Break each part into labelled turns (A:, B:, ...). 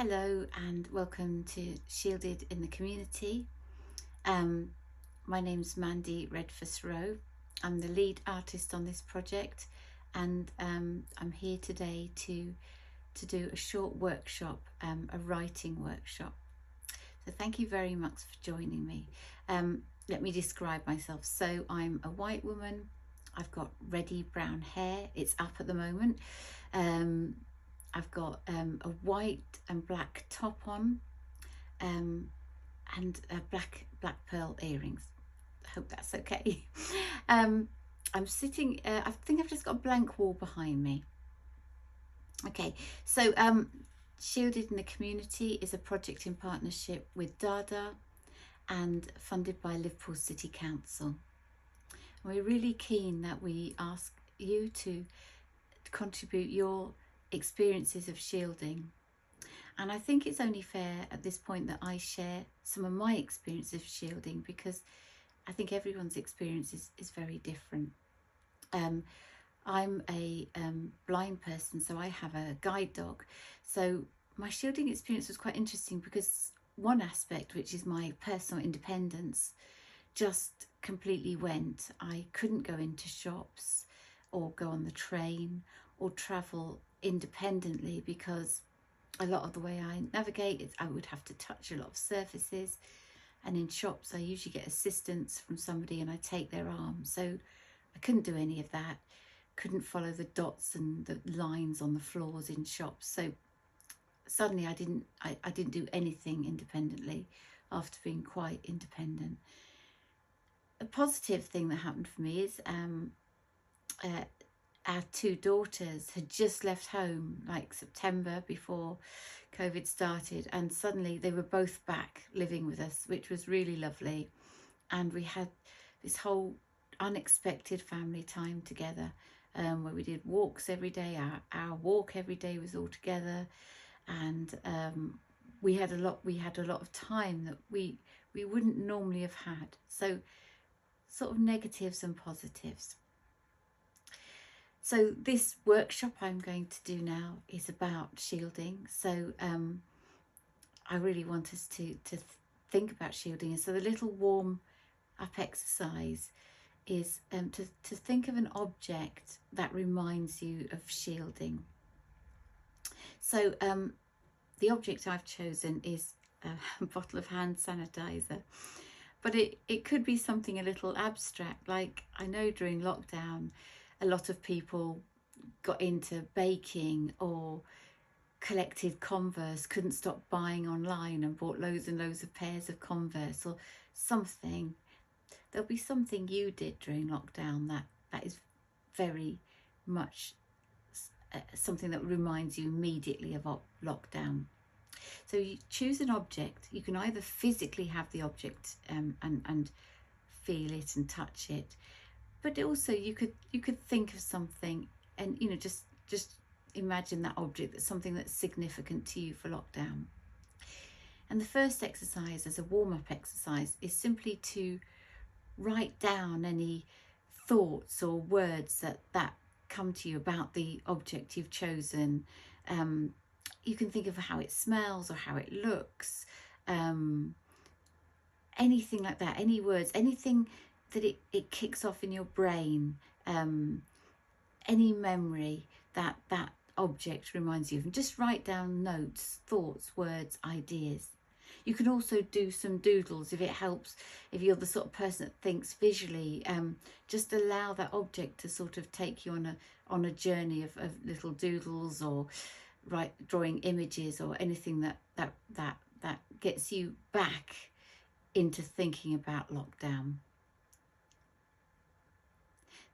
A: Hello and welcome to Shielded in the Community. My name's Mandy Redvers-Rowe. I'm the lead artist on this project, and I'm here today to do a short workshop, a writing workshop. So thank you very much for joining me. Let me describe myself. So I'm a white woman. I've got reddy brown hair. It's up at the moment. I've got a white and black top on, and black pearl earrings. I hope that's okay. I'm sitting. I think I've just got a blank wall behind me. Okay, so Shielded in the Community is a project in partnership with DaDa and funded by Liverpool City Council. We're really keen that we ask you to contribute your experiences of shielding, and I think it's only fair at this point that I share some of my experience of shielding, because I think everyone's experience is very different. I'm a blind person, so I have a guide dog. So my shielding experience was quite interesting because one aspect, which is my personal independence, just completely went. I couldn't go into shops or go on the train or travel independently, because a lot of the way I navigate, I would have to touch a lot of surfaces, and in shops I usually get assistance from somebody and I take their arm. So I couldn't do any of that, couldn't follow the dots and the lines on the floors in shops. So suddenly I didn't do anything independently after being quite independent. A positive thing that happened for me is our two daughters had just left home, like September, before COVID started, and suddenly they were both back living with us, which was really lovely. And we had this whole unexpected family time together, where we did walks every day. Our walk every day was all together, and we had a lot of time that we wouldn't normally have had. So sort of negatives and positives. So this workshop I'm going to do now is about shielding. So I really want us to think about shielding. And so the little warm up exercise is to think of an object that reminds you of shielding. So the object I've chosen is a bottle of hand sanitizer. But it could be something a little abstract. Like, I know during lockdown, a lot of people got into baking or collected Converse, couldn't stop buying online and bought loads and loads of pairs of Converse or something. There'll be something you did during lockdown that is very much something that reminds you immediately of lockdown. So you choose an object. You can either physically have the object and feel it and touch it, but also you could think of something and just imagine that object, that's something that's significant to you for lockdown. And the first exercise, as a warm-up exercise, is simply to write down any thoughts or words that come to you about the object you've chosen. You can think of how it smells or how it looks, anything like that, any words, anything that it kicks off in your brain, any memory that object reminds you of, and just write down notes, thoughts, words, ideas. You can also do some doodles if it helps, if you're the sort of person that thinks visually. Just allow that object to sort of take you on a journey of little doodles, or drawing images, or anything that gets you back into thinking about lockdown.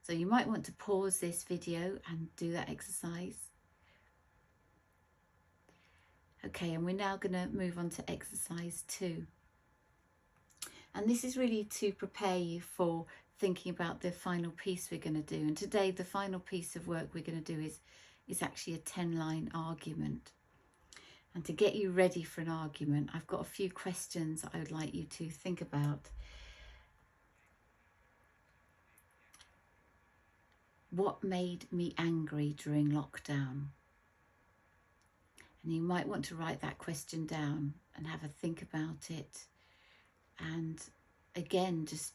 A: So you might want to pause this video and do that exercise. Okay, and we're now going to move on to exercise 2. And this is really to prepare you for thinking about the final piece we're going to do. And today, the final piece of work we're going to do is actually a 10-line argument. And to get you ready for an argument, I've got a few questions I would like you to think about. What made me angry during lockdown? And you might want to write that question down and have a think about it. And again, just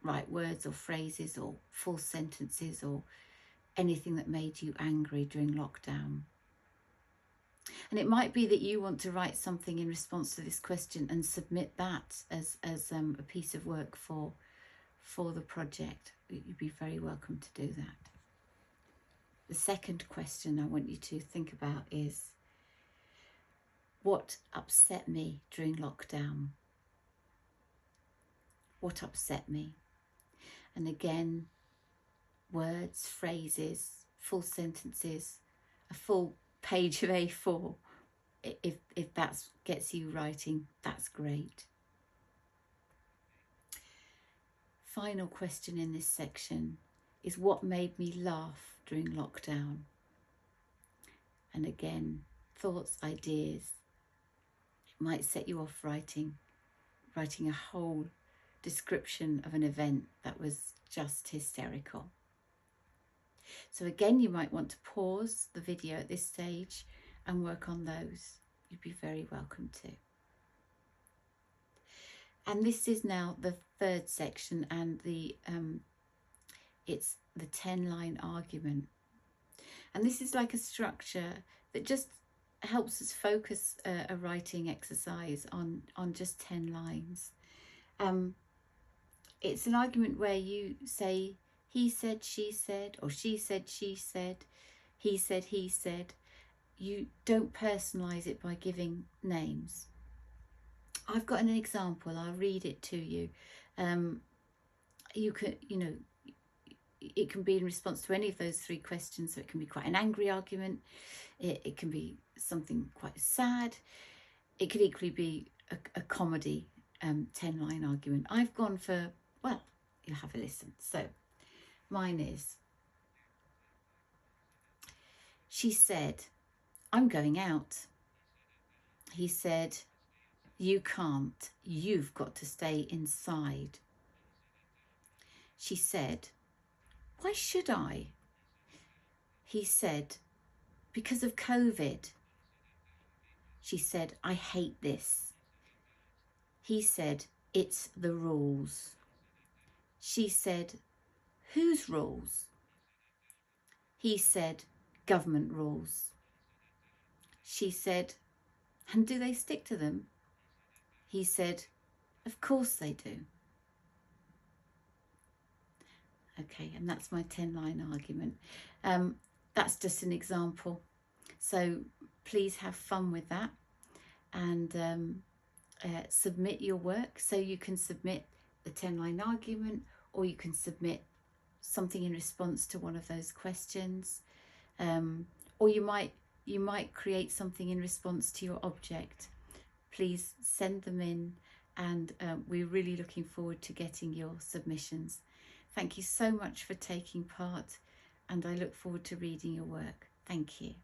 A: write words or phrases or full sentences or anything that made you angry during lockdown. And it might be that you want to write something in response to this question and submit that as a piece of work for the project. You'd be very welcome to do that. The second question I want you to think about is, what upset me during lockdown? What upset me? And again, words, phrases, full sentences, a full page of A4. If that gets you writing, that's great. Final question in this section is, what made me laugh during lockdown? And again, thoughts, ideas. It might set you off writing a whole description of an event that was just hysterical. So again, you might want to pause the video at this stage and work on those. You'd be very welcome to. And this is now the third section, and it's the 10-line argument. And this is like a structure that just helps us focus a writing exercise on just 10 lines. It's an argument where you say he said, she said, or she said, he said. You don't personalise it by giving names. I've got an example. I'll read it to you. You can, it can be in response to any of those three questions. So it can be quite an angry argument. It can be something quite sad. It could equally be a comedy 10-line argument. I've gone for, well, you'll have a listen. So mine is, she said, I'm going out. He said, you can't. You've got to stay inside. She said, why should I? He said, because of COVID. She said, I hate this. He said, it's the rules. She said, whose rules? He said, government rules. She said, and do they stick to them? He said, of course they do. Okay, and that's my 10-line argument. That's just an example. So please have fun with that, and submit your work. So you can submit the 10-line argument, or you can submit something in response to one of those questions, or you might create something in response to your object. Please send them in, and we're really looking forward to getting your submissions. Thank you so much for taking part, and I look forward to reading your work. Thank you.